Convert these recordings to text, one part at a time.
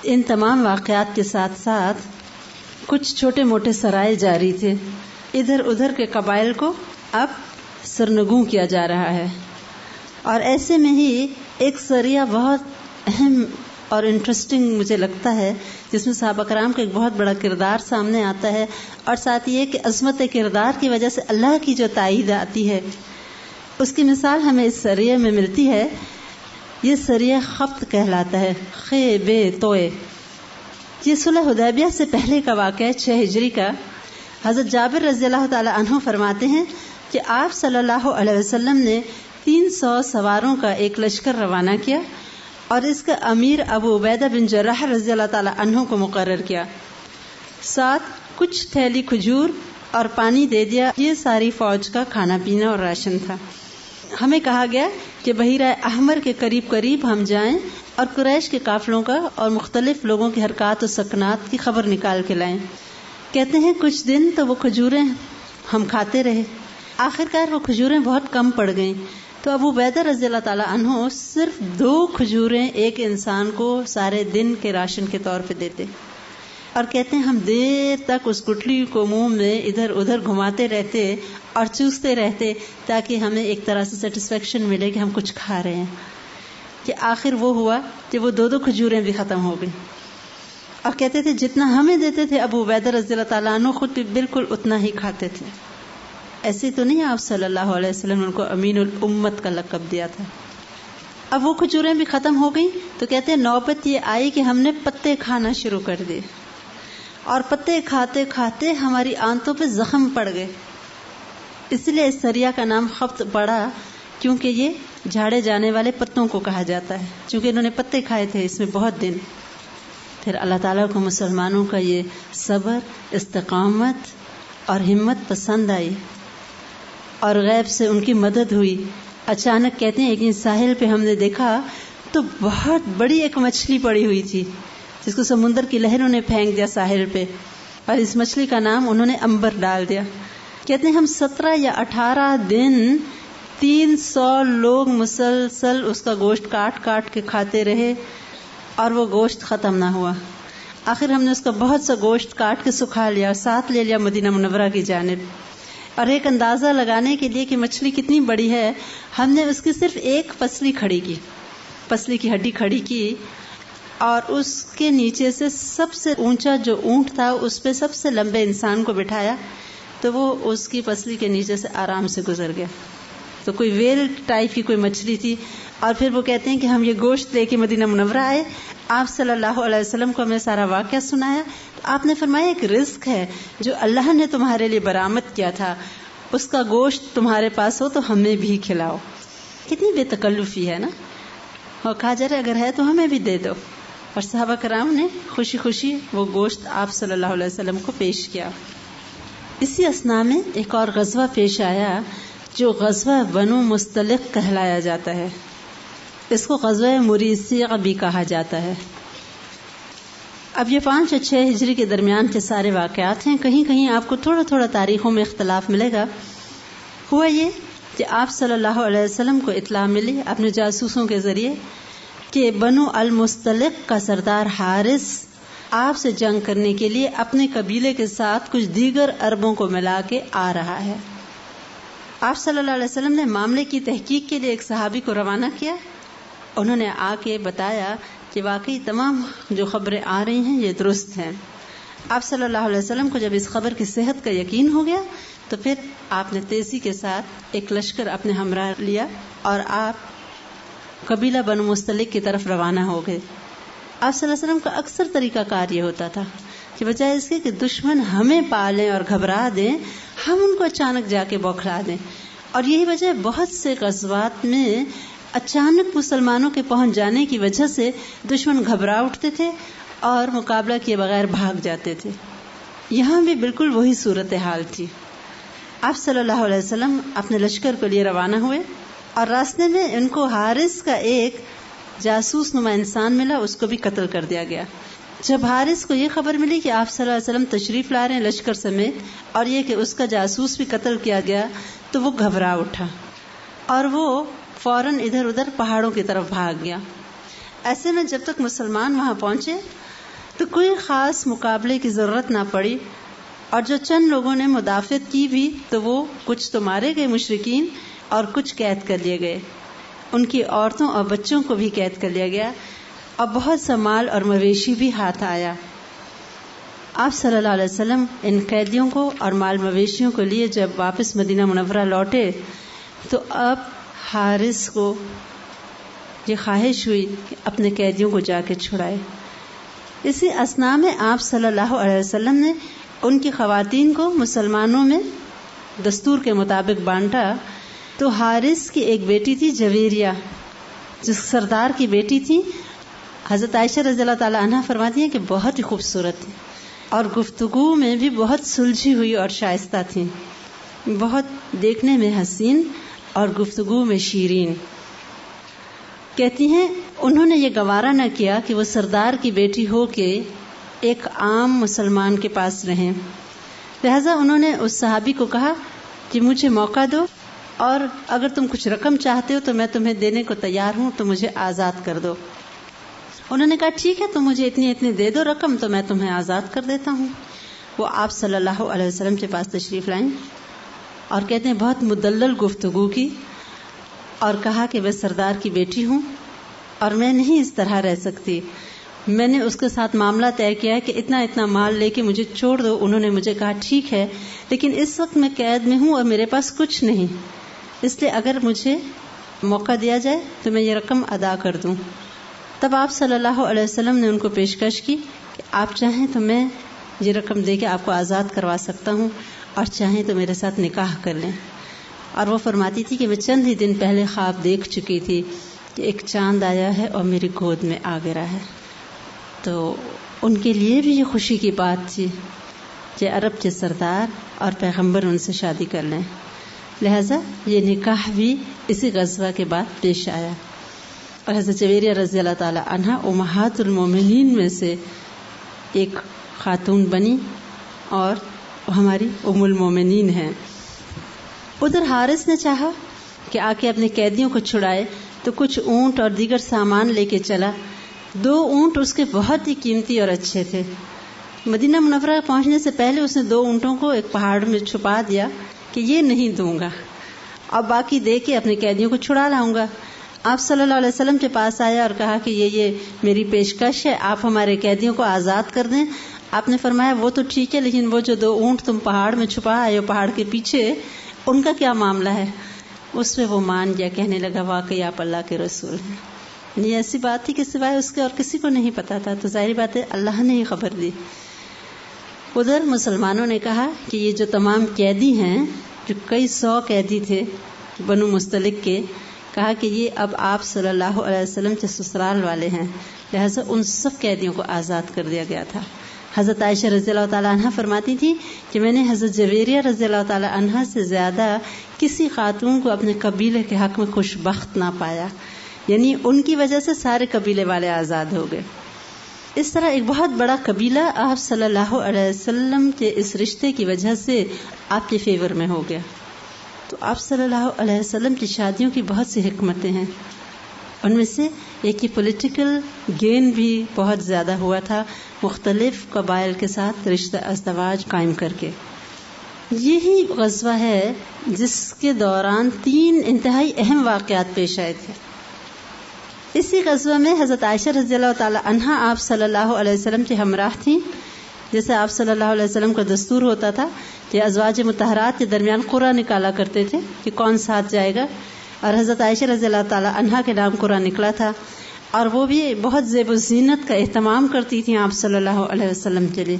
ان تمام واقعات کے ساتھ ساتھ کچھ چھوٹے موٹے سرائے جاری تھے. ادھر ادھر کے قبائل کو اب سرنگوں کیا جا رہا ہے. اور ایسے میں ہی ایک سریہ بہت اہم اور انٹرسٹنگ مجھے لگتا ہے، جس میں صحابہ کرام کا ایک بہت بڑا کردار سامنے آتا ہے، اور ساتھ یہ کہ عظمت کردار کی وجہ سے اللہ کی جو تائید آتی ہے اس کی مثال ہمیں اس سریہ میں ملتی ہے. یہ سریہ خبط کہلاتا ہے، خیبے توئے. یہ صلح حدیبیہ سے پہلے کا واقعہ 6 ہجری کا. حضرت جابر رضی اللہ تعالی عنہ فرماتے ہیں کہ آپ صلی اللہ علیہ وسلم نے 300 سواروں کا ایک لشکر روانہ کیا اور اس کا امیر ابو عبیدہ بن جراح رضی اللہ تعالی عنہ کو مقرر کیا. ساتھ کچھ تھیلی کھجور اور پانی دے دیا. یہ ساری فوج کا کھانا پینا اور راشن تھا. ہمیں کہا گیا کہ بحیرہ احمر کے قریب قریب ہم جائیں اور قریش کے قافلوں کا اور مختلف لوگوں کی حرکات و سکنات کی خبر نکال کے لائیں. کہتے ہیں کچھ دن تو وہ کھجوریں ہم کھاتے رہے. آخرکار وہ کھجوریں بہت کم پڑ گئیں تو ابو عبیدہ رضی اللہ تعالی عنہ صرف 2 کھجوریں ایک انسان کو سارے دن کے راشن کے طور پہ دیتے، اور کہتے ہیں ہم دیر تک اس گٹلی کو منہ میں ادھر ادھر گھماتے رہتے اور چوستے رہتے تاکہ ہمیں ایک طرح سے سیٹسفیکشن ملے کہ ہم کچھ کھا رہے ہیں. کہ آخر وہ ہوا کہ وہ 2 کھجوریں بھی ختم ہو گئی. اور کہتے تھے جتنا ہمیں دیتے تھے ابو عبیدہ رضی اللہ تعالیٰ عنہ خود بھی بالکل اتنا ہی کھاتے تھے. ایسے تو نہیں آپ صلی اللہ علیہ وسلم نے ان کو امین الامت کا لقب دیا تھا. اب وہ کھجوریں بھی ختم ہو گئیں تو کہتے ہیں نوبت یہ آئی کہ ہم نے پتے کھانا شروع کر دیے، اور پتے کھاتے کھاتے ہماری آنتوں پہ زخم پڑ گئے. اس لیے اس سریہ کا نام خبط پڑا، کیونکہ یہ جھاڑے جانے والے پتوں کو کہا جاتا ہے، چونکہ انہوں نے پتے کھائے تھے اس میں بہت دن. پھر اللہ تعالیٰ کو مسلمانوں کا یہ صبر، استقامت اور ہمت پسند آئی اور غیب سے ان کی مدد ہوئی. اچانک کہتے ہیں ایک ساحل پہ ہم نے دیکھا تو بہت بڑی ایک مچھلی پڑی ہوئی تھی، جس کو سمندر کی لہروں نے پھینک دیا ساحل پہ، اور اس مچھلی کا نام انہوں نے امبر ڈال دیا. کہتے ہیں ہم 17 یا 18 دن 300 لوگ مسلسل اس کا گوشت کاٹ کاٹ کے کھاتے رہے اور وہ گوشت ختم نہ ہوا. آخر ہم نے اس کا بہت سا گوشت کاٹ کے سکھا لیا اور ساتھ لے لیا مدینہ منورہ کی جانب. اور ایک اندازہ لگانے کے لیے کہ مچھلی کتنی بڑی ہے، ہم نے اس کی صرف ایک پسلی کھڑی کی، پسلی کی ہڈی کھڑی کی، اور اس کے نیچے سے سب سے اونچا جو اونٹ تھا اس پہ سب سے لمبے انسان کو بٹھایا تو وہ اس کی پسلی کے نیچے سے آرام سے گزر گیا. تو کوئی ویل ٹائپ کی کوئی مچھلی تھی. اور پھر وہ کہتے ہیں کہ ہم یہ گوشت لے کے مدینہ منورہ آئے، آپ صلی اللہ علیہ وسلم کو ہمیں سارا واقعہ سنایا تو آپ نے فرمایا ایک رزق ہے جو اللہ نے تمہارے لیے برآمد کیا تھا، اس کا گوشت تمہارے پاس ہو تو ہمیں بھی کھلاؤ. کتنی بے تکلفی ہے نا. اور کہا جا رہا اگر ہے تو ہمیں بھی دے دو. اور صحابہ کرام نے خوشی خوشی وہ گوشت آپ صلی اللہ علیہ وسلم کو پیش کیا. اسی اثناء میں ایک اور غزوہ پیش آیا جو غزوہ بنو مستلق کہلایا جاتا ہے. اس کو غزوہ مریسیع بھی کہا جاتا ہے. اب یہ 5 اور 6 ہجری کے درمیان کے سارے واقعات ہیں. کہیں کہیں آپ کو تھوڑا تھوڑا تاریخوں میں اختلاف ملے گا. ہوا یہ کہ آپ صلی اللہ علیہ وسلم کو اطلاع ملی اپنے جاسوسوں کے ذریعے کہ بنو المستلق کا سردار حارث آپ سے جنگ کرنے کے لیے اپنے قبیلے کے ساتھ کچھ دیگر عربوں کو ملا کے آ رہا ہے. آپ صلی اللہ علیہ وسلم نے معاملے کی تحقیق کے لیے ایک صحابی کو روانہ کیا. انہوں نے آ کے بتایا کہ واقعی تمام جو خبریں آ رہی ہیں یہ درست ہیں. آپ صلی اللہ علیہ وسلم کو جب اس خبر کی صحت کا یقین ہو گیا تو پھر آپ نے تیزی کے ساتھ ایک لشکر اپنے ہمراہ لیا اور آپ قبیلہ بنو مستلق کی طرف روانہ ہو گئے. آپ صلی اللہ علیہ وسلم کا اکثر طریقہ کار یہ ہوتا تھا کہ بجائے اس کے کہ دشمن ہمیں پالیں اور گھبرا دیں، ہم ان کو اچانک جا کے بوکھلا دیں. اور یہی وجہ بہت سے غزوات میں اچانک مسلمانوں کے پہنچ جانے کی وجہ سے دشمن گھبرا اٹھتے تھے اور مقابلہ کیے بغیر بھاگ جاتے تھے. یہاں بھی بالکل وہی صورتحال تھی. آپ صلی اللہ علیہ وسلم اپنے لشکر کو لیے روانہ ہوئے اور راستے میں ان کو حارث کا ایک جاسوس نما انسان ملا، اس کو بھی قتل کر دیا گیا. جب حارث کو یہ خبر ملی کہ آپ صلی اللہ علیہ وسلم تشریف لا رہے ہیں لشکر سمیت اور یہ کہ اس کا جاسوس بھی قتل کیا گیا تو وہ گھبرا اٹھا اور وہ فوراً ادھر ادھر پہاڑوں کی طرف بھاگ گیا. ایسے میں جب تک مسلمان وہاں پہنچے تو کوئی خاص مقابلے کی ضرورت نہ پڑی، اور جو چند لوگوں نے مدافعت کی بھی تو وہ کچھ تو مارے گئے مشرکین اور کچھ قید کر لیے گئے، ان کی عورتوں اور بچوں کو بھی قید کر لیا گیا، اور بہت سا مال اور مویشی بھی ہاتھ آیا۔ آپ صلی اللہ علیہ وسلم ان قیدیوں کو اور مال مویشیوں کو لیے جب واپس مدینہ منورہ لوٹے تو اب حارث کو یہ خواہش ہوئی کہ اپنے قیدیوں کو جا کے چھڑائے۔ اسی اثناء میں آپ صلی اللہ علیہ وسلم نے ان کی خواتین کو مسلمانوں میں دستور کے مطابق بانٹا۔ تو حارث کی ایک بیٹی تھی جویریہ، جس سردار کی بیٹی تھی۔ حضرت عائشہ رضی اللہ تعالی عنہا فرماتی ہیں کہ بہت ہی خوبصورت تھی اور گفتگو میں بھی بہت سلجھی ہوئی اور شائستہ تھی، بہت دیکھنے میں حسین اور گفتگو میں شیرین۔ کہتی ہیں انہوں نے یہ گوارا نہ کیا کہ وہ سردار کی بیٹی ہو کے ایک عام مسلمان کے پاس رہیں، لہذا انہوں نے اس صحابی کو کہا کہ مجھے موقع دو، اور اگر تم کچھ رقم چاہتے ہو تو میں تمہیں دینے کو تیار ہوں، تو مجھے آزاد کر دو۔ انہوں نے کہا ٹھیک ہے، تم مجھے اتنی دے دو رقم تو میں تمہیں آزاد کر دیتا ہوں۔ وہ آپ صلی اللہ علیہ وسلم کے پاس تشریف لائیں اور کہتے ہیں بہت مدلل گفتگو کی، اور کہا کہ میں سردار کی بیٹی ہوں اور میں نہیں اس طرح رہ سکتی، میں نے اس کے ساتھ معاملہ طے کیا ہے کہ اتنا مال لے کے مجھے چھوڑ دو۔ انہوں نے مجھے کہا ٹھیک ہے، لیکن اس وقت میں قید میں ہوں اور میرے پاس کچھ نہیں، اس لیے اگر مجھے موقع دیا جائے تو میں یہ رقم ادا کر دوں۔ تب آپ صلی اللہ علیہ وسلم نے ان کو پیشکش کی کہ آپ چاہیں تو میں یہ رقم دے کے آپ کو آزاد کروا سکتا ہوں، اور چاہیں تو میرے ساتھ نکاح کر لیں۔ اور وہ فرماتی تھی کہ میں چند ہی دن پہلے خواب دیکھ چکی تھی کہ ایک چاند آیا ہے اور میری گود میں آ گرا ہے۔ تو ان کے لیے بھی یہ خوشی کی بات تھی کہ عرب کے سردار اور پیغمبر ان سے شادی کر لیں، لہذا یہ نکاح بھی اسی غزوہ کے بعد پیش آیا۔ اور حضرت جویریہ رضی اللہ تعالی عنہا امہات المومنین میں سے ایک خاتون بنی اور ہماری ام المومنین ہیں۔ ادھر حارث نے چاہا کہ آ کے اپنے قیدیوں کو چھڑائے تو کچھ اونٹ اور دیگر سامان لے کے چلا۔ 2 اونٹ اس کے بہت ہی قیمتی اور اچھے تھے۔ مدینہ منورہ پہنچنے سے پہلے اس نے 2 اونٹوں کو ایک پہاڑ میں چھپا دیا کہ یہ نہیں دوں گا، اور باقی دے کے اپنے قیدیوں کو چھڑا لاؤں گا۔ آپ صلی اللہ علیہ وسلم کے پاس آیا اور کہا کہ یہ میری پیشکش ہے، آپ ہمارے قیدیوں کو آزاد کر دیں۔ آپ نے فرمایا وہ تو ٹھیک ہے، لیکن وہ جو 2 اونٹ تم پہاڑ میں چھپا آئے ہو پہاڑ کے پیچھے، ان کا کیا معاملہ ہے؟ اس پہ وہ مان گیا، کہنے لگا واقعی آپ اللہ کے رسول ہیں۔ یہ ایسی بات تھی کہ سوائے اس کے اور کسی کو نہیں پتا تھا، تو ظاہری بات ہے اللہ نے ہی خبر دی۔ ادھر مسلمانوں نے کہا کہ یہ جو تمام قیدی ہیں، جو کئی 100 قیدی تھے بنو مستلق کے، کہا کہ یہ اب آپ صلی اللہ علیہ وسلم کے سسرال والے ہیں، لہذا ان سب قیدیوں کو آزاد کر دیا گیا تھا۔ حضرت عائشہ رضی اللہ تعالی عنہا فرماتی تھی کہ میں نے حضرت جویریہ رضی اللہ تعالی عنہا سے زیادہ کسی خاتون کو اپنے قبیلے کے حق میں خوش بخت نہ پایا، یعنی ان کی وجہ سے سارے قبیلے والے آزاد ہو گئے۔ اس طرح ایک بہت بڑا قبیلہ آپ صلی اللہ علیہ وسلم کے اس رشتے کی وجہ سے آپ کے فیور میں ہو گیا۔ تو آپ صلی اللہ علیہ وسلم کی شادیوں کی بہت سی حکمتیں ہیں، ان میں سے ایک کی پولیٹیکل گین بھی بہت زیادہ ہوا تھا، مختلف قبائل کے ساتھ رشتہ ازدواج قائم کر کے۔ یہی غزوہ ہے جس کے دوران 3 انتہائی اہم واقعات پیش آئے تھے۔ اسی غزوہ میں حضرت عائشہ رضی اللہ تعالی عنہا آپ صلی اللہ علیہ وسلم کے ہمراہ تھیں، جیسے آپ صلی اللہ علیہ وسلم کا دستور ہوتا تھا کہ ازواج مطہرات کے درمیان قرعہ نکالا کرتے تھے کہ کون ساتھ جائے گا، اور حضرت عائشہ رضی اللہ تعالی عنہا کے نام قرعہ نکلا تھا، اور وہ بھی بہت زیب و زینت کا اہتمام کرتی تھیں آپ صلی اللہ علیہ وسلم کے لیے۔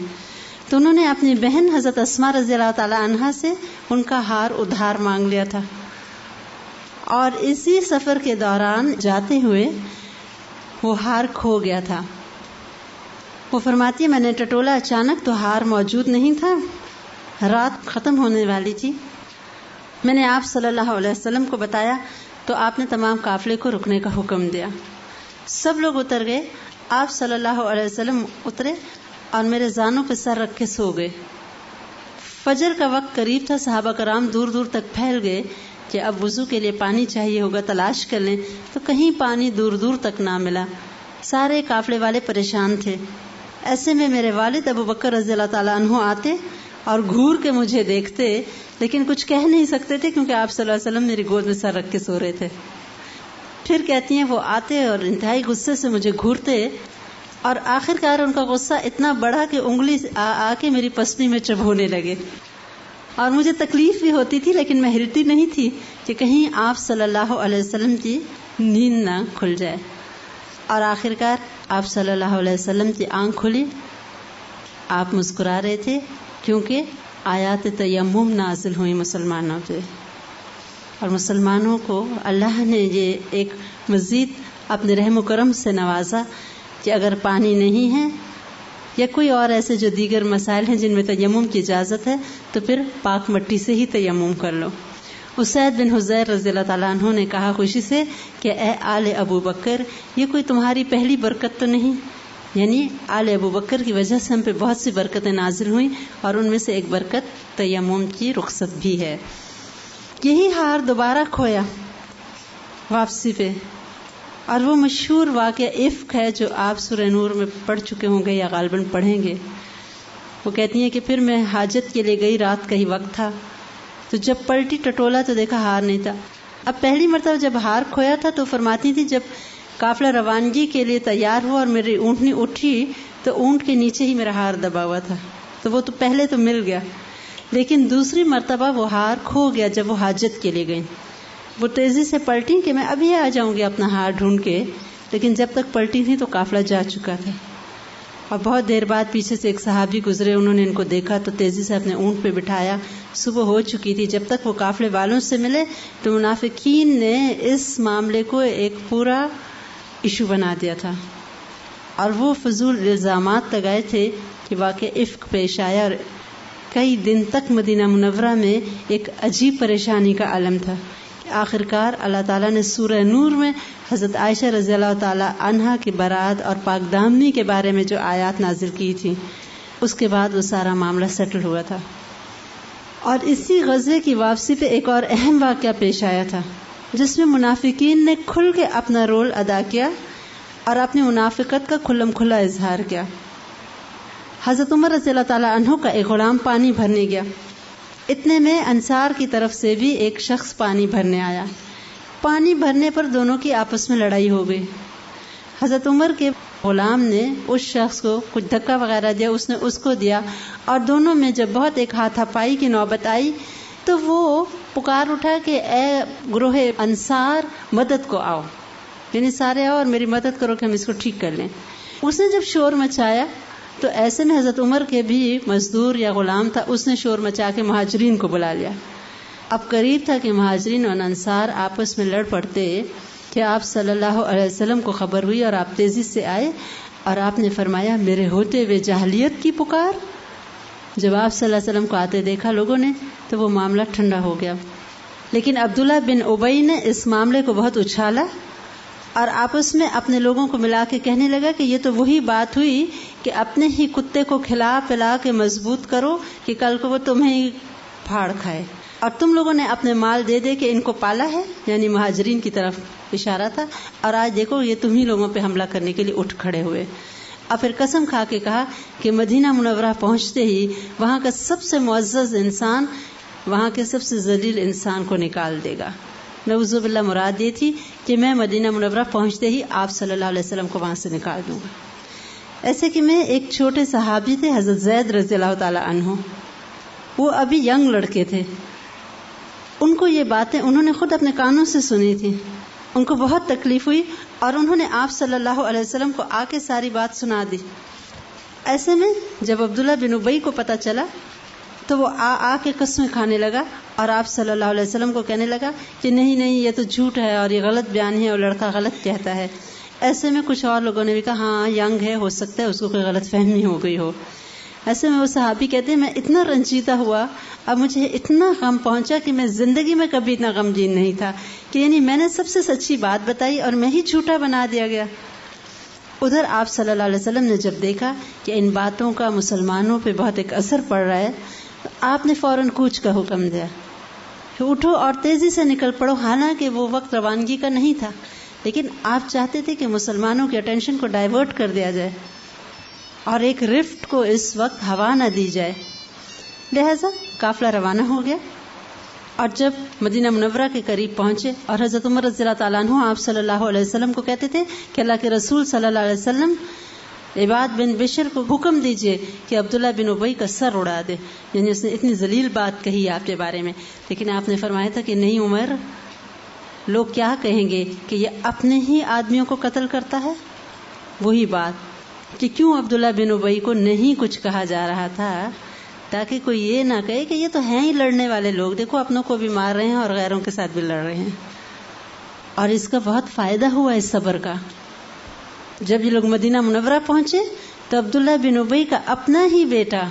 تو انہوں نے اپنی بہن حضرت اسماء رضی اللہ تعالی عنہا سے ان کا ہار ادھار مانگ لیا تھا، اور اسی سفر کے دوران جاتے ہوئے وہ ہار کھو گیا تھا۔ وہ فرماتی ہے میں نے ٹٹولا اچانک تو ہار موجود نہیں تھا، رات ختم ہونے والی تھی، میں نے آپ صلی اللہ علیہ وسلم کو بتایا تو آپ نے تمام قافلے کو رکنے کا حکم دیا۔ سب لوگ اتر گئے، آپ صلی اللہ علیہ وسلم اترے اور میرے زانوں پہ سر رکھ کے سو گئے۔ فجر کا وقت قریب تھا، صحابہ کرام دور دور تک پھیل گئے کہ اب وضو کے لیے پانی چاہیے ہوگا، تلاش کر لیں، تو کہیں پانی دور دور تک نہ ملا۔ سارے قافلے والے پریشان تھے۔ ایسے میں میرے والد ابو بکر رضی اللہ تعالیٰ عنہ آتے اور گھور کے مجھے دیکھتے، لیکن کچھ کہہ نہیں سکتے تھے کیونکہ آپ صلی اللہ علیہ وسلم میری گود میں سر رکھ کے سو رہے تھے۔ پھر کہتی ہیں وہ آتے اور انتہائی غصے سے مجھے گھورتے، اور آخر کار ان کا غصہ اتنا بڑھا کہ انگلی آ کے میری پسلی میں چبھونے لگے، اور مجھے تکلیف بھی ہوتی تھی لیکن میں ہلتی نہیں تھی کہ کہیں آپ صلی اللہ علیہ وسلم کی نیند نہ کھل جائے۔ اور آخر کار آپ صلی اللہ علیہ وسلم کی آنکھ کھلی، آپ مسکرا رہے تھے کیونکہ آیات تیمم نازل ہوئی مسلمانوں پہ، اور مسلمانوں کو اللہ نے یہ ایک مزید اپنے رحم و کرم سے نوازا کہ اگر پانی نہیں ہے یا کوئی اور ایسے جو دیگر مسائل ہیں جن میں تیمم کی اجازت ہے تو پھر پاک مٹی سے ہی تیمم کر لو۔ اسید بن حضیر رضی اللہ تعالیٰ عنہ نے کہا خوشی سے کہ اے آل ابو بکر، یہ کوئی تمہاری پہلی برکت تو نہیں؟ یعنی آل ابو بکر کی وجہ سے ہم پہ بہت سی برکتیں نازل ہوئیں، اور ان میں سے ایک برکت تیمم کی رخصت بھی ہے۔ یہی ہار دوبارہ کھویا واپسی پہ، اور وہ مشہور واقعہ افک ہے جو آپ سورہ نور میں پڑھ چکے ہوں گے یا غالباً پڑھیں گے۔ وہ کہتی ہیں کہ پھر میں حاجت کے لیے گئی، رات کا ہی وقت تھا، تو جب پلٹی ٹٹولا تو دیکھا ہار نہیں تھا۔ اب پہلی مرتبہ جب ہار کھویا تھا تو فرماتی تھی جب قافلہ روانگی کے لیے تیار ہوا اور میری اونٹنی اٹھی تو اونٹ کے نیچے ہی میرا ہار دبا ہوا تھا، تو وہ تو پہلے تو مل گیا، لیکن دوسری مرتبہ وہ ہار کھو گیا جب وہ حاجت کے لیے گئیں۔ وہ تیزی سے پلٹی کہ میں ابھی آ جاؤں گی اپنا ہار ڈھونڈ کے، لیکن جب تک پلٹی تھی تو قافلہ جا چکا تھا۔ اور بہت دیر بعد پیچھے سے ایک صحابی گزرے، انہوں نے ان کو دیکھا تو تیزی سے اپنے اونٹ پہ بٹھایا۔ صبح ہو چکی تھی، جب تک وہ قافلے والوں سے ملے تو منافقین نے اس معاملے کو ایک پورا ایشو بنا دیا تھا، اور وہ فضول الزامات لگائے تھے کہ واقع افک پیش آیا، اور کئی دن تک مدینہ منورہ میں ایک عجیب پریشانی کا عالم تھا۔ آخر کار اللہ تعالیٰ نے سورہ نور میں حضرت عائشہ رضی اللہ تعالیٰ عنہا کی برات اور پاک دامنی کے بارے میں جو آیات نازل کی تھی، اس کے بعد وہ سارا معاملہ سیٹل ہوا تھا۔ اور اسی غزوے کی واپسی پہ ایک اور اہم واقعہ پیش آیا تھا جس میں منافقین نے کھل کے اپنا رول ادا کیا اور اپنی منافقت کا کھلم کھلا اظہار کیا۔ حضرت عمر رضی اللہ تعالیٰ عنہ کا ایک غلام پانی بھرنے گیا، اتنے میں انصار کی طرف سے بھی ایک شخص پانی بھرنے آیا۔ پانی بھرنے پر دونوں کی آپس میں لڑائی ہو گئی۔ حضرت عمر کے غلام نے اس شخص کو کچھ دھکا وغیرہ دیا، اس نے اس کو دیا، اور دونوں میں جب بہت ایک ہاتھا پائی کی نوبت آئی تو وہ پکار اٹھا کہ اے گروہ انصار مدد کو آؤ، یعنی سارے آؤ اور میری مدد کرو کہ ہم اس کو ٹھیک کر لیں۔ اس نے جب شور مچایا تو ایسے میں حضرت عمر کے بھی مزدور یا غلام تھا، اس نے شور مچا کے مہاجرین کو بلا لیا۔ اب قریب تھا کہ مہاجرین اور انصار آپس میں لڑ پڑتے کہ آپ صلی اللہ علیہ وسلم کو خبر ہوئی اور آپ تیزی سے آئے اور آپ نے فرمایا میرے ہوتے ہوئے جاہلیت کی پکار۔ جب آپ صلی اللہ علیہ وسلم کو آتے دیکھا لوگوں نے تو وہ معاملہ ٹھنڈا ہو گیا، لیکن عبداللہ بن ابی نے اس معاملے کو بہت اچھالا اور آپس میں اپنے لوگوں کو ملا کے کہنے لگا کہ یہ تو وہی بات ہوئی کہ اپنے ہی کتے کو کھلا پلا کے مضبوط کرو کہ کل کو وہ تمہیں ہی پھاڑ کھائے، اور تم لوگوں نے اپنے مال دے دے کے ان کو پالا ہے، یعنی مہاجرین کی طرف اشارہ تھا، اور آج دیکھو یہ تم ہی لوگوں پہ حملہ کرنے کے لیے اٹھ کھڑے ہوئے۔ اور پھر قسم کھا کے کہا کہ مدینہ منورہ پہنچتے ہی وہاں کا سب سے معزز انسان وہاں کے سب سے ذلیل انسان کو نکال دے گا۔ نعوذ باللہ مراد یہ تھی کہ میں مدینہ منورہ پہنچتے ہی آپ صلی اللہ علیہ وسلم کو وہاں سے نکال دوں گا۔ ایسے کہ میں ایک چھوٹے صحابی تھے حضرت زید رضی اللہ تعالی عنہ، وہ ابھی ینگ لڑکے تھے، ان کو یہ باتیں انہوں نے خود اپنے کانوں سے سنی تھی، ان کو بہت تکلیف ہوئی اور انہوں نے آپ صلی اللہ علیہ وسلم کو آ کے ساری بات سنا دی۔ ایسے میں جب عبداللہ بن ابی کو پتہ چلا تو وہ آ کے قسمیں کھانے لگا اور آپ صلی اللہ علیہ وسلم کو کہنے لگا کہ نہیں نہیں یہ تو جھوٹ ہے اور یہ غلط بیان ہے اور لڑکا غلط کہتا ہے۔ ایسے میں کچھ اور لوگوں نے بھی کہا ہاں ینگ ہے، ہو سکتا ہے اس کو کوئی غلط فہمی ہو گئی ہو۔ ایسے میں وہ صحابی کہتے ہیں میں اتنا رنجیدہ ہوا، اب مجھے اتنا غم پہنچا کہ میں زندگی میں کبھی اتنا غمگین نہیں تھا کہ یعنی میں نے سب سے سچی بات بتائی اور میں ہی جھوٹا بنا دیا گیا۔ ادھر آپ صلی اللہ علیہ وسلم نے جب دیکھا کہ ان باتوں کا مسلمانوں پہ بہت ایک اثر پڑ رہا ہے، آپ نے فوراً کوچ کا حکم دیا کہ اٹھو اور تیزی سے نکل پڑو۔ حالانکہ وہ وقت روانگی کا نہیں تھا، لیکن آپ چاہتے تھے کہ مسلمانوں کی اٹینشن کو ڈائیورٹ کر دیا جائے۔ اور ایک رفٹ کو اس وقت ہوا نہ دی جائے. لہذا قافلہ روانہ ہو گیا اور جب مدینہ منورہ کے قریب پہنچے اور حضرت عمر رضی اللہ تعالیٰ عنہ آپ صلی اللہ علیہ وسلم کو کہتے تھے کہ اللہ کے رسول صلی اللہ علیہ وسلم عباد بن بشر کو حکم دیجئے کہ عبداللہ بن ابی کا سر اڑا دے. یعنی اس نے اتنی ذلیل بات کہی آپ کے بارے میں، لیکن آپ نے فرمایا تھا کہ نہیں عمر، لوگ کیا کہیں گے کہ یہ اپنے ہی آدمیوں کو قتل کرتا ہے. وہی بات کہ کیوں عبداللہ بن ابی کو نہیں کچھ کہا جا رہا تھا، تاکہ کوئی یہ نہ کہے کہ یہ تو ہیں ہی لڑنے والے لوگ، دیکھو اپنوں کو بھی مار رہے ہیں اور غیروں کے ساتھ بھی لڑ رہے ہیں. اور اس کا بہت فائدہ ہوا اس صبر کا. جب یہ لوگ مدینہ منورہ پہنچے تو عبداللہ بن ابی کا اپنا ہی بیٹا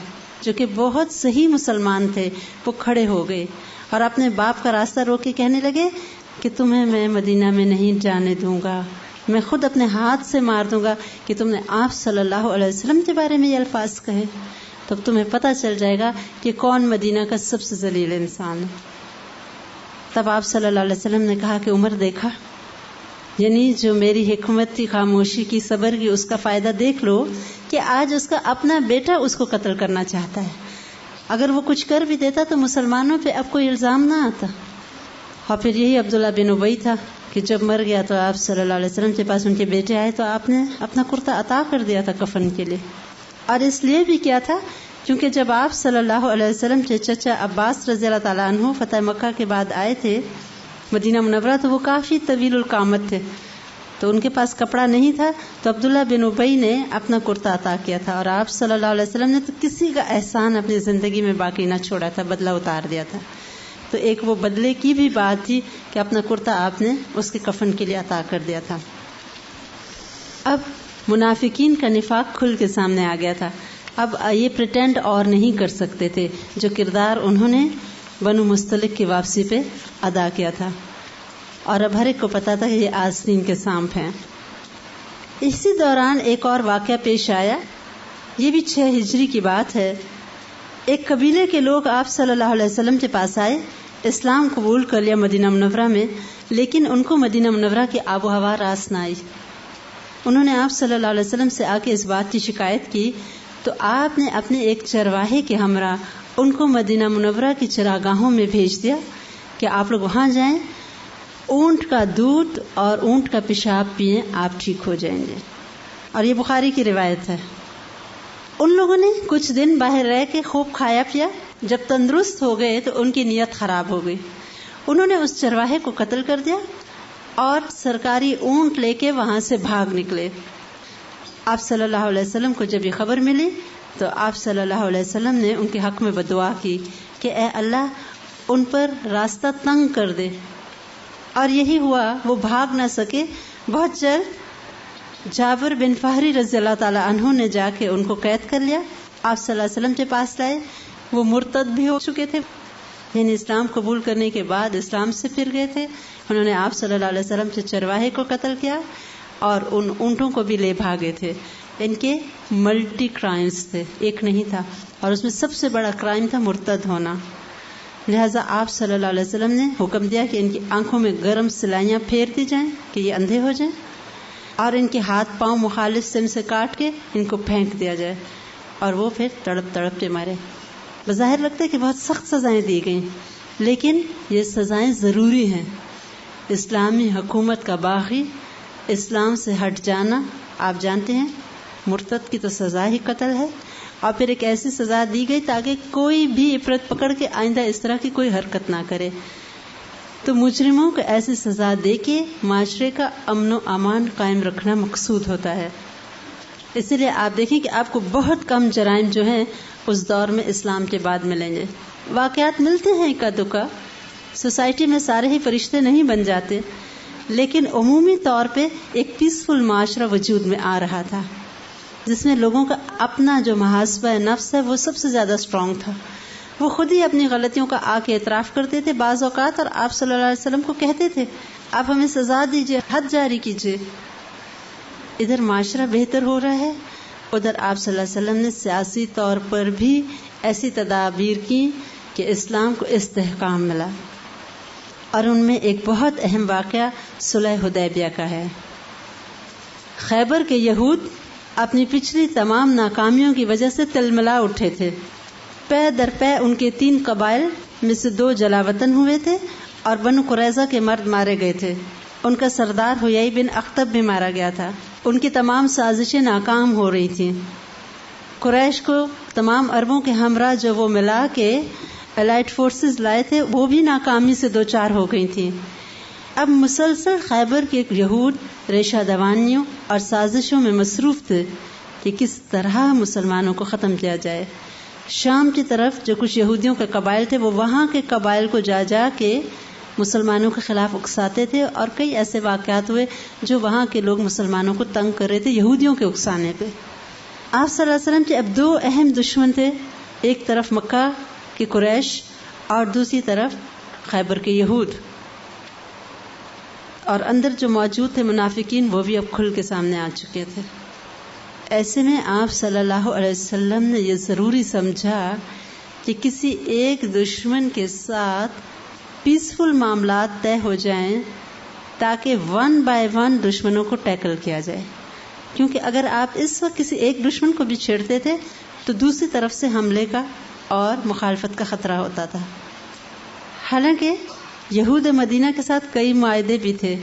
جو کہ بہت صحیح مسلمان تھے وہ کھڑے ہو گئے اور اپنے باپ کا راستہ روک کے کہنے لگے کہ تمہیں میں مدینہ میں نہیں جانے دوں گا، میں خود اپنے ہاتھ سے مار دوں گا کہ تم نے آپ صلی اللہ علیہ وسلم کے بارے میں یہ الفاظ کہے. تب تمہیں پتہ چل جائے گا کہ کون مدینہ کا سب سے ذلیل انسان ہے. تب آپ صلی اللہ علیہ وسلم نے کہا کہ عمر دیکھا، یعنی جو میری حکمت کی، خاموشی کی، صبر کی، اس کا فائدہ دیکھ لو کہ آج اس کا اپنا بیٹا اس کو قتل کرنا چاہتا ہے. اگر وہ کچھ کر بھی دیتا تو مسلمانوں پہ اب کوئی الزام نہ آتا. اور پھر یہی عبداللہ بن ابی تھا کہ جب مر گیا تو آپ صلی اللہ علیہ وسلم کے پاس ان کے بیٹے آئے تو آپ نے اپنا کرتا عطا کر دیا تھا کفن کے لیے. اور اس لیے بھی کیا تھا کیونکہ جب آپ صلی اللہ علیہ وسلم کے چچا عباس رضی اللہ تعالیٰ عنہ فتح مکہ کے بعد آئے تھے مدینہ منورہ تو وہ کافی طویل القامت تھے، تو ان کے پاس کپڑا نہیں تھا، تو عبداللہ بن ابی نے اپنا کرتا عطا کیا تھا. اور آپ صلی اللہ علیہ وسلم نے تو کسی کا احسان اپنی زندگی میں باقی نہ چھوڑا تھا، بدلہ اتار دیا تھا. تو ایک وہ بدلے کی بھی بات تھی کہ اپنا کرتا آپ نے اس کے کفن کے لیے عطا کر دیا تھا. اب منافقین کا نفاق کھل کے سامنے آ گیا تھا. اب یہ پریٹینڈ اور نہیں کر سکتے تھے جو کردار انہوں نے بنو مستلق کی واپسی پہ ادا کیا تھا. اور اب ہر ایک کو پتا تھا کہ یہ آستین کے سانپ ہیں. اسی دوران ایک اور واقعہ پیش آیا، یہ بھی 6 ہجری کی بات ہے. ایک قبیلے کے لوگ آپ صلی اللہ علیہ وسلم کے پاس آئے، اسلام قبول کر لیا مدینہ منورہ میں، لیکن ان کو مدینہ منورہ کی آب و ہوا راس نہ آئی. انہوں نے آپ صلی اللہ علیہ وسلم سے آ کے اس بات کی شکایت کی تو آپ نے اپنے ایک چرواہے کے ہمراہ ان کو مدینہ منورہ کی چراگاہوں میں بھیج دیا کہ آپ لوگ وہاں جائیں، اونٹ کا دودھ اور اونٹ کا پیشاب پئیں، آپ ٹھیک ہو جائیں گے. اور یہ بخاری کی روایت ہے. ان لوگوں نے کچھ دن باہر رہ کے خوب کھایا پیا، جب تندرست ہو گئے تو ان کی نیت خراب ہو گئی. انہوں نے اس چرواہے کو قتل کر دیا اور سرکاری اونٹ لے کے وہاں سے بھاگ نکلے. آپ صلی اللہ علیہ وسلم کو جب یہ خبر ملی تو آپ صلی اللہ علیہ وسلم نے ان کے حق میں بدعا کی کہ اے اللہ ان پر راستہ تنگ کر دے. اور یہی ہوا، وہ بھاگ نہ سکے. بہت جلد جابر بن فہری رضی اللہ تعالی عنہ نے جا کے ان کو قید کر لیا، آپ صلی اللہ علیہ وسلم کے پاس لائے. وہ مرتد بھی ہو چکے تھے، یعنی اسلام قبول کرنے کے بعد اسلام سے پھر گئے تھے. انہوں نے آپ صلی اللہ علیہ وسلم کے چرواہے کو قتل کیا اور ان اونٹوں کو بھی لے بھاگے تھے. ان کے ملٹی کرائمز تھے، ایک نہیں تھا، اور اس میں سب سے بڑا کرائم تھا مرتد ہونا. لہٰذا آپ صلی اللہ علیہ وسلم نے حکم دیا کہ ان کی آنکھوں میں گرم سلائیاں پھیر دی جائیں کہ یہ اندھے ہو جائیں، اور ان کے ہاتھ پاؤں مخالف سم سے کاٹ کے ان کو پھینک دیا جائے، اور وہ پھر تڑپ تڑپ کے مارے. بظاہر لگتا ہے کہ بہت سخت سزائیں دی گئیں، لیکن یہ سزائیں ضروری ہیں. اسلامی حکومت کا باغی، اسلام سے ہٹ جانا، آپ جانتے ہیں مرتد کی تو سزا ہی قتل ہے. اور پھر ایک ایسی سزا دی گئی تاکہ کوئی بھی عبرت پکڑ کے آئندہ اس طرح کی کوئی حرکت نہ کرے. تو مجرموں کو ایسی سزا دے کے معاشرے کا امن و امان قائم رکھنا مقصود ہوتا ہے. اسی لیے آپ دیکھیں کہ آپ کو بہت کم جرائم جو ہیں اس دور میں اسلام کے بعد ملیں گے. واقعات ملتے ہیں اکا دکا، سوسائٹی میں سارے ہی فرشتے نہیں بن جاتے، لیکن عمومی طور پہ ایک پیسفل معاشرہ وجود میں آ رہا تھا جس میں لوگوں کا اپنا جو محاسبہ نفس ہے وہ سب سے زیادہ اسٹرانگ تھا. وہ خود ہی اپنی غلطیوں کا آ کے اعتراف کرتے تھے بعض اوقات، اور آپ صلی اللہ علیہ وسلم کو کہتے تھے آپ ہمیں سزا دیجئے، حد جاری کیجئے. ادھر معاشرہ بہتر ہو رہا ہے، ادھر آپ صلی اللہ علیہ وسلم نے سیاسی طور پر بھی ایسی تدابیر کی کہ اسلام کو استحکام ملا. اور ان میں ایک بہت اہم واقعہ صلح حدیبیہ کا ہے. خیبر کے یہود اپنی پچھلی تمام ناکامیوں کی وجہ سے تلملا اٹھے تھے. پے در پے ان کے 3 قبائل میں سے 2 جلا وطن ہوئے تھے اور بنو قریظہ کے مرد مارے گئے تھے. ان کا سردار حیی بن اخطب بھی مارا گیا تھا. ان کی تمام سازشیں ناکام ہو رہی تھیں. قریش کو تمام عربوں کے ہمراہ جو وہ ملا کے الائٹ فورسز لائے تھے وہ بھی ناکامی سے دوچار ہو گئی تھیں. اب مسلسل خیبر کے یہود ریشہ دوانیوں اور سازشوں میں مصروف تھے کہ کس طرح مسلمانوں کو ختم کیا جائے. شام کی طرف جو کچھ یہودیوں کے قبائل تھے وہ وہاں کے قبائل کو جا جا کے مسلمانوں کے خلاف اکساتے تھے اور کئی ایسے واقعات ہوئے جو وہاں کے لوگ مسلمانوں کو تنگ کر رہے تھے یہودیوں کے اکسانے پہ. آپ صلی اللہ علیہ وسلم کے اب 2 اہم دشمن تھے. ایک طرف مکہ کے قریش اور دوسری طرف خیبر کے یہود، اور اندر جو موجود تھے منافقین وہ بھی اب کھل کے سامنے آ چکے تھے. ایسے میں آپ صلی اللہ علیہ وسلم نے یہ ضروری سمجھا کہ کسی ایک دشمن کے ساتھ پیسفل معاملات طے ہو جائیں تاکہ 1 بائی 1 دشمنوں کو ٹیکل کیا جائے. کیونکہ اگر آپ اس وقت کسی ایک دشمن کو بھی چھیڑتے تھے تو دوسری طرف سے حملے کا اور مخالفت کا خطرہ ہوتا تھا. حالانکہ یہود مدینہ کے ساتھ کئی معاہدے بھی تھے،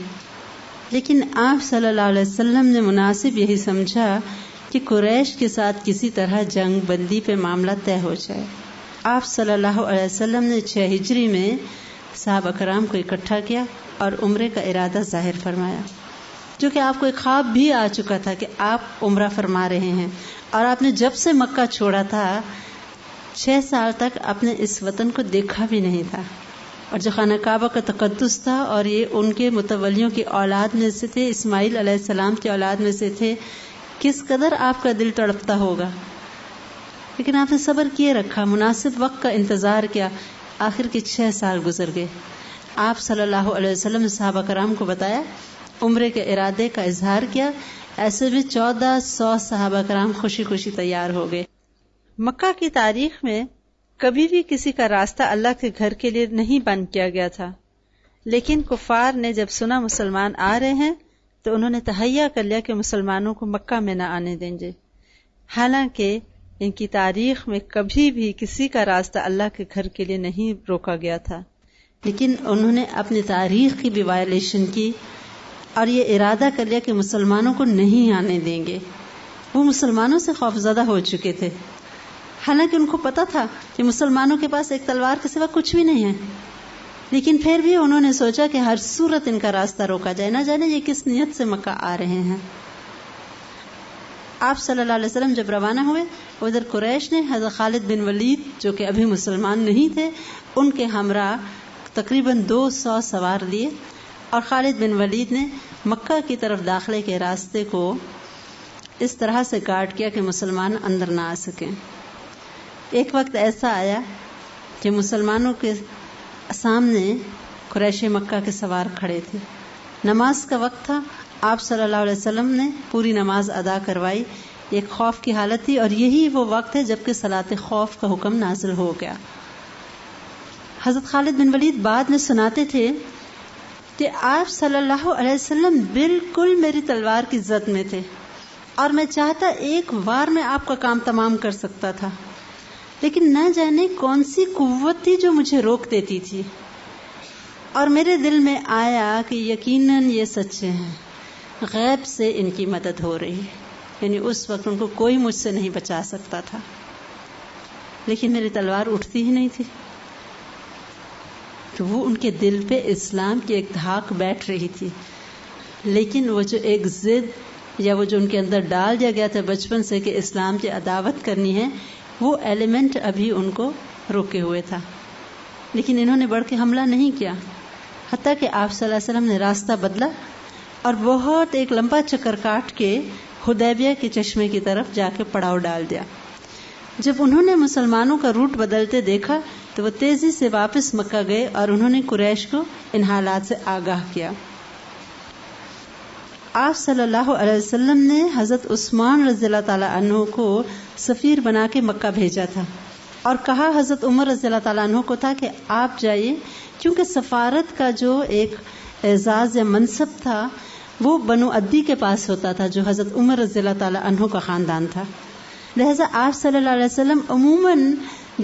لیکن آپ صلی اللہ علیہ وسلم نے مناسب یہی سمجھا کہ قریش کے ساتھ کسی طرح جنگ بندی پہ معاملہ طے ہو جائے. آپ صلی اللہ علیہ وسلم نے 6 ہجری میں صحابہ کرام کو اکٹھا کیا اور عمرے کا ارادہ ظاہر فرمایا، جو کہ آپ کو ایک خواب بھی آ چکا تھا کہ آپ عمرہ فرما رہے ہیں، اور آپ نے جب سے مکہ چھوڑا تھا 6 سال تک اپنے اس وطن کو دیکھا بھی نہیں تھا. اور جو خانہ کعبہ کا تقدس تھا اور یہ ان کے متولیوں کی اولاد میں سے تھے، اسماعیل علیہ السلام کی اولاد میں سے تھے، کس قدر آپ کا دل تڑپتا ہوگا. لیکن آپ نے صبر کیے رکھا، مناسب وقت کا انتظار کیا. آخر کے 6 سال گزر گئے. آپ صلی اللہ علیہ وسلم نے صحابہ کرام کو بتایا، عمرے کے ارادے کا اظہار کیا. ایسے میں 1400 صحابہ کرام خوشی خوشی تیار ہو گئے. مکہ کی تاریخ میں کبھی بھی کسی کا راستہ اللہ کے گھر کے لیے نہیں بند کیا گیا تھا، لیکن کفار نے جب سنا مسلمان آ رہے ہیں تو انہوں نے تہیہ کر لیا کہ مسلمانوں کو مکہ میں نہ آنے دیں گے. حالانکہ ان کی تاریخ میں کبھی بھی کسی کا راستہ اللہ کے گھر کے لیے نہیں روکا گیا تھا، لیکن انہوں نے اپنی تاریخ کی بھی وائلیشن کی اور یہ ارادہ کر لیا کہ مسلمانوں کو نہیں آنے دیں گے. وہ مسلمانوں سے خوفزدہ ہو چکے تھے، حالانکہ ان کو پتا تھا کہ مسلمانوں کے پاس ایک تلوار کے سوا کچھ بھی نہیں ہے، لیکن پھر بھی انہوں نے سوچا کہ ہر صورت ان کا راستہ روکا جائے، نہ جانے یہ کس نیت سے مکہ آ رہے ہیں. آپ صلی اللہ علیہ وسلم جب روانہ ہوئے، ادھر قریش نے حضرت خالد بن ولید جو کہ ابھی مسلمان نہیں تھے، ان کے ہمراہ تقریباً 200 سوار لیے، اور خالد بن ولید نے مکہ کی طرف داخلے کے راستے کو اس طرح سے گارڈ کیا کہ مسلمان اندر نہ آ سکیں. ایک وقت ایسا آیا کہ مسلمانوں کے سامنے قریش مکہ کے سوار کھڑے تھے. نماز کا وقت تھا. آپ صلی اللہ علیہ وسلم نے پوری نماز ادا کروائی. ایک خوف کی حالت تھی، اور یہی وہ وقت ہے جب کہ صلاۃ خوف کا حکم نازل ہو گیا. حضرت خالد بن ولید بعد میں سناتے تھے کہ آپ صلی اللہ علیہ وسلم بالکل میری تلوار کی زد میں تھے، اور میں چاہتا ایک وار میں آپ کا کام تمام کر سکتا تھا، لیکن نہ جانے کون سی قوت تھی جو مجھے روک دیتی تھی. اور میرے دل میں آیا کہ یقیناً یہ سچے ہیں، غیب سے ان کی مدد ہو رہی ہے. یعنی اس وقت ان کو کوئی مجھ سے نہیں بچا سکتا تھا، لیکن میری تلوار اٹھتی ہی نہیں تھی. تو وہ ان کے دل پہ اسلام کی ایک دھاک بیٹھ رہی تھی، لیکن وہ جو ایک ضد یا وہ جو ان کے اندر ڈال دیا گیا تھا بچپن سے کہ اسلام کی عداوت کرنی ہے، وہ ایلیمنٹ ابھی ان کو روکے ہوئے تھا. لیکن انہوں نے بڑھ کے حملہ نہیں کیا، حتیٰ کہ آپ صلی اللہ علیہ وسلم نے راستہ بدلا اور بہت ایک لمبا چکر کاٹ کے حدیبیہ کے چشمے کی طرف جا کے پڑاؤ ڈال دیا. جب انہوں نے مسلمانوں کا روٹ بدلتے دیکھا تو وہ تیزی سے واپس مکہ گئے اور انہوں نے قریش کو ان حالات سے آگاہ کیا. آپ صلی اللہ علیہ وسلم نے حضرت عثمان رضی اللہ تعالیٰ عنہ کو سفیر بنا کے مکہ بھیجا تھا، اور کہا حضرت عمر رضی اللہ تعالیٰ عنہ کو تھا کہ آپ جائیے، کیونکہ سفارت کا جو ایک اعزاز یا منصب تھا وہ بنو عدی کے پاس ہوتا تھا جو حضرت عمر رضی اللہ تعالیٰ عنہ کا خاندان تھا. لہذا آپ صلی اللہ علیہ وسلم عموماً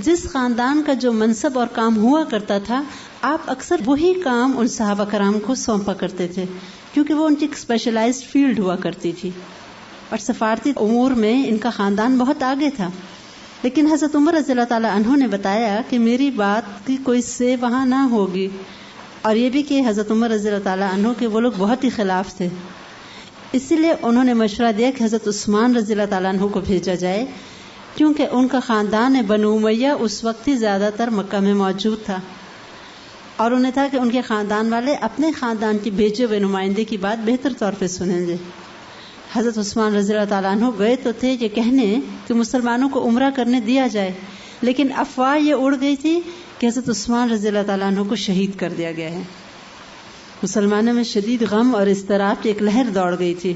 جس خاندان کا جو منصب اور کام ہوا کرتا تھا آپ اکثر وہی کام ان صحابہ کرام کو سونپا کرتے تھے کیونکہ وہ ان کی ایک اسپیشلائزڈ فیلڈ ہوا کرتی تھی اور سفارتی امور میں ان کا خاندان بہت آگے تھا. لیکن حضرت عمر رضی اللہ تعالیٰ عنہ نے بتایا کہ میری بات کی کوئی سے وہاں نہ ہوگی، اور یہ بھی کہ حضرت عمر رضی اللہ تعالیٰ عنہ کے وہ لوگ بہت ہی خلاف تھے. اسی لیے انہوں نے مشورہ دیا کہ حضرت عثمان رضی اللہ تعالیٰ عنہ کو بھیجا جائے کیونکہ ان کا خاندان بنو امیہ اس وقت ہی زیادہ تر مکہ میں موجود تھا اور انہیں تھا کہ ان کے خاندان والے اپنے خاندان کی بھیجے ہوئے نمائندے کی بات بہتر طور پہ سنیں گے. حضرت عثمان رضی اللہ تعالیٰ عنہ گئے تو تھے یہ کہنے کہ مسلمانوں کو عمرہ کرنے دیا جائے، لیکن افواہ یہ اڑ گئی تھی کہ حضرت عثمان رضی اللہ تعالیٰ عنہ کو شہید کر دیا گیا ہے. مسلمانوں میں شدید غم اور اضطراب کی ایک لہر دوڑ گئی تھی.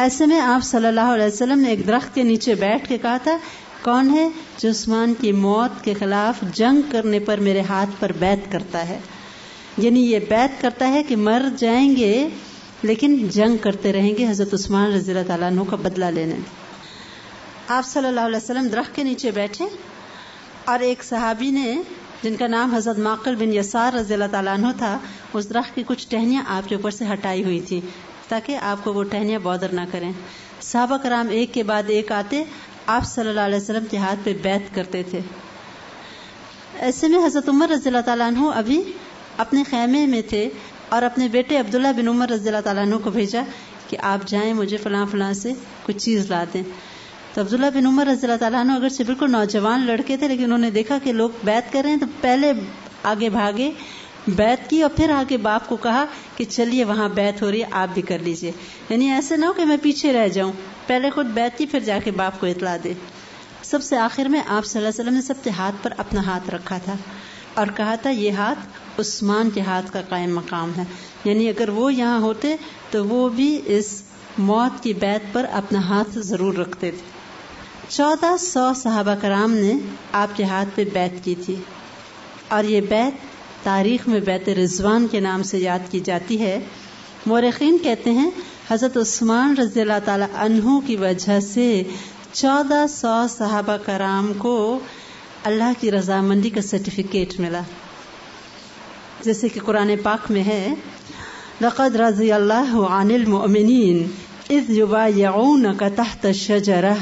ایسے میں آپ صلی اللہ علیہ وسلم نے ایک درخت کے نیچے بیٹھ کے کہا تھا، کون ہے جو عثمان کی موت کے خلاف جنگ کرنے پر میرے ہاتھ پر بیعت کرتا ہے؟ یعنی یہ بیعت کرتا ہے کہ مر جائیں گے لیکن جنگ کرتے رہیں گے حضرت عثمان رضی اللہ تعالیٰ عنہ کا بدلہ لینے. آپ صلی اللہ علیہ وسلم درخت کے نیچے بیٹھے اور ایک صحابی نے جن کا نام حضرت معقل بن یسار رضی اللہ تعالیٰ عنہ تھا اس درخت کی کچھ ٹہنیاں آپ کے اوپر سے ہٹائی ہوئی تھی تاکہ آپ کو وہ ٹہنیاں بودر نہ کریں. صحابہ کرام ایک کے بعد ایک آتے آپ صلی اللہ علیہ وسلم کے ہاتھ پہ بیعت کرتے تھے. ایسے میں حضرت عمر رضی اللہ تعالیٰ عنہ ابھی اپنے خیمے میں تھے اور اپنے بیٹے عبداللہ بن عمر رضی اللہ تعالیٰ عنہ کو بھیجا کہ آپ جائیں مجھے فلاں فلاں سے کچھ چیز لا دیں. تو عبداللہ بن عمر رضی اللہ تعالیٰ عنہ اگرچہ بالکل نوجوان لڑکے تھے لیکن انہوں نے دیکھا کہ لوگ بیعت کر رہے ہیں تو پہلے آگے بھاگے بیعت کی اور پھر آگے باپ کو کہا کہ چلیے وہاں بیعت ہو رہی ہے آپ بھی کر لیجئے. یعنی ایسے نہ ہو کہ میں پیچھے رہ جاؤں، پہلے خود بیعت کی پھر جا کے باپ کو اطلاع دے. سب سے آخر میں آپ صلی اللہ علیہ وسلم نے سب کے ہاتھ پر اپنا ہاتھ رکھا تھا اور کہا تھا یہ ہاتھ عثمان کے ہاتھ کا قائم مقام ہے، یعنی اگر وہ یہاں ہوتے تو وہ بھی اس موت کی بیعت پر اپنا ہاتھ ضرور رکھتے تھے. 1400 صحابہ کرام نے آپ کے ہاتھ پہ بیعت کی تھی اور یہ بیعت تاریخ میں بیعت رضوان کے نام سے یاد کی جاتی ہے. مورخین کہتے ہیں حضرت عثمان رضی اللہ تعالی عنہ کی وجہ سے 1400 صحابہ کرام کو اللہ کی رضامندی کا سرٹیفکیٹ ملا، جیسے کہ قرآن پاک میں ہے لقد رضی اللہ عن المؤمنین اذ یبایعونک تحت الشجرہ،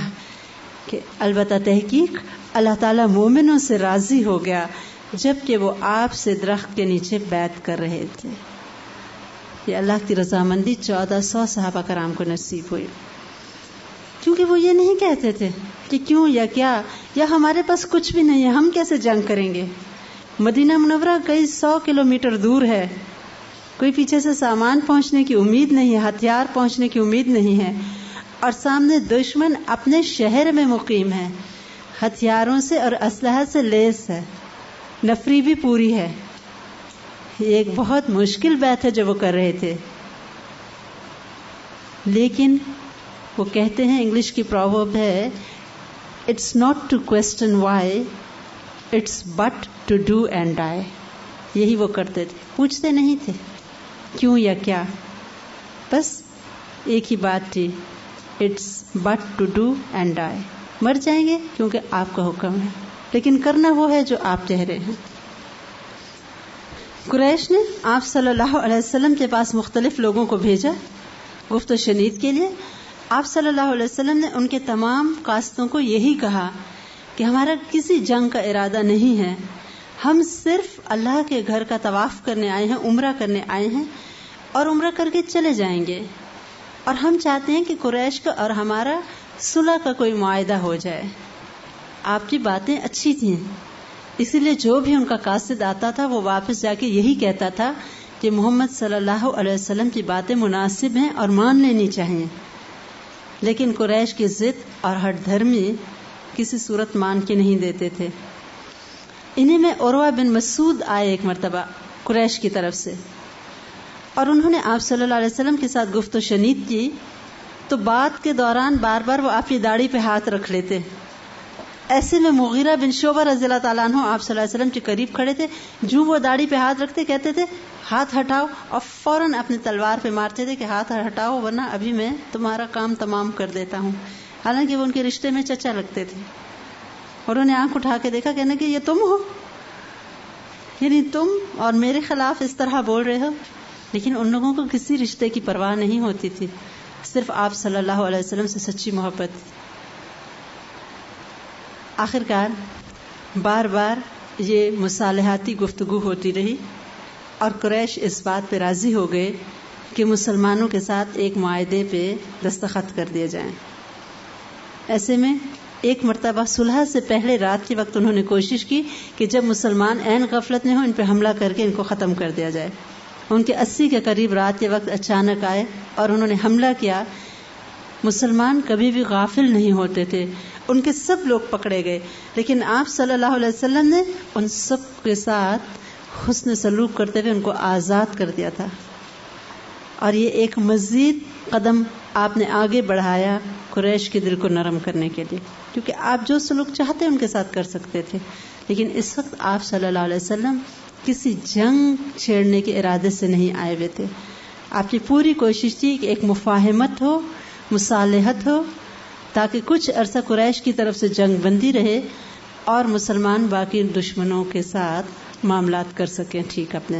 کہ البتہ تحقیق اللہ تعالیٰ مومنوں سے راضی ہو گیا جب کہ وہ آپ سے درخت کے نیچے بیعت کر رہے تھے. یہ اللہ کی رضامندی 1400 صحابہ کرام کو نصیب ہوئی کیونکہ وہ یہ نہیں کہتے تھے کہ کیوں یا کیا یا ہمارے پاس کچھ بھی نہیں ہے ہم کیسے جنگ کریں گے. مدینہ منورہ کئی 100 کلومیٹر دور ہے، کوئی پیچھے سے سامان پہنچنے کی امید نہیں ہے، ہتھیار پہنچنے کی امید نہیں ہے، اور سامنے دشمن اپنے شہر میں مقیم ہے، ہتھیاروں سے اور اسلحہ سے لیس ہے، نفری بھی پوری ہے. یہ ایک بہت مشکل بات ہے جو وہ کر رہے تھے. لیکن وہ کہتے ہیں انگلش کی پروورب ہے it's not to question why it's but to do and die. یہی وہ کرتے تھے، پوچھتے نہیں تھے کیوں یا کیا، بس ایک ہی بات تھی it's but to do and die. مر جائیں گے کیونکہ آپ کا حکم ہے، لیکن کرنا وہ ہے جو آپ کہہ رہے ہیں. قریش نے آپ صلی اللہ علیہ وسلم کے پاس مختلف لوگوں کو بھیجا گفت و شنید کے لیے. آپ صلی اللہ علیہ وسلم نے ان کے تمام قاصدوں کو یہی کہا کہ ہمارا کسی جنگ کا ارادہ نہیں ہے، ہم صرف اللہ کے گھر کا طواف کرنے آئے ہیں، عمرہ کرنے آئے ہیں اور عمرہ کر کے چلے جائیں گے، اور ہم چاہتے ہیں کہ قریش کا اور ہمارا صلح کا کوئی معاہدہ ہو جائے. آپ کی باتیں اچھی تھیں، اسی لیے جو بھی ان کا قاصد آتا تھا وہ واپس جا کے یہی کہتا تھا کہ محمد صلی اللہ علیہ وسلم کی باتیں مناسب ہیں اور مان لینی چاہیے. لیکن قریش کی ضد اور ہٹ دھرمی کسی صورت مان کے نہیں دیتے تھے. انہیں میں عروہ بن مسعود آئے ایک مرتبہ قریش کی طرف سے، اور انہوں نے آپ صلی اللہ علیہ وسلم کے ساتھ گفت و شنید کی تو بات کے دوران بار بار وہ آپ کی داڑھی پہ ہاتھ رکھ لیتے. ایسے میں مغیرہ بن شعبہ رضی اللہ تعالیٰ عنہ آپ صلی اللہ علیہ وسلم کے قریب کھڑے تھے. جو وہ داڑھی پہ ہاتھ رکھتے کہتے تھے ہاتھ ہٹاؤ, اور فوراً اپنی تلوار پہ مارتے تھے کہ ہاتھ ہٹاؤ ورنہ ابھی میں تمہارا کام تمام کر دیتا ہوں. حالانکہ وہ ان کے رشتے میں چچا لگتے تھے. اور انہوں نے آنکھ اٹھا کے دیکھا, کہنے کہ یہ تم ہو, یعنی تم اور میرے خلاف اس طرح بول رہے ہو. لیکن ان لوگوں کو کسی رشتے کی پرواہ نہیں ہوتی تھی, صرف آپ صلی اللہ علیہ وسلم سے سچی محبت. آخرکار بار بار یہ مصالحاتی گفتگو ہوتی رہی اور قریش اس بات پہ راضی ہو گئے کہ مسلمانوں کے ساتھ ایک معاہدے پہ دستخط کر دیے جائیں. ایسے میں ایک مرتبہ صلح سے پہلے رات کے وقت انہوں نے کوشش کی کہ جب مسلمان عین غفلت میں ہوں ان پہ حملہ کر کے ان کو ختم کر دیا جائے. ان کے 80 کے قریب رات کے وقت اچانک آئے اور انہوں نے حملہ کیا. مسلمان کبھی بھی غافل نہیں ہوتے تھے, ان کے سب لوگ پکڑے گئے, لیکن آپ صلی اللہ علیہ وسلم نے ان سب کے ساتھ حسن سلوک کرتے ہوئے ان کو آزاد کر دیا تھا. اور یہ ایک مزید قدم آپ نے آگے بڑھایا قریش کے دل کو نرم کرنے کے لیے, کیونکہ آپ جو سلوک چاہتے ان کے ساتھ کر سکتے تھے. لیکن اس وقت آپ صلی اللہ علیہ وسلم کسی جنگ چھیڑنے کے ارادے سے نہیں آئے ہوئے تھے. آپ کی پوری کوشش تھی کہ ایک مفاہمت ہو, مصالحت ہو, تاکہ کچھ عرصہ قریش کی طرف سے جنگ بندی رہے اور مسلمان باقی دشمنوں کے ساتھ معاملات کر سکیں ٹھیک اپنے.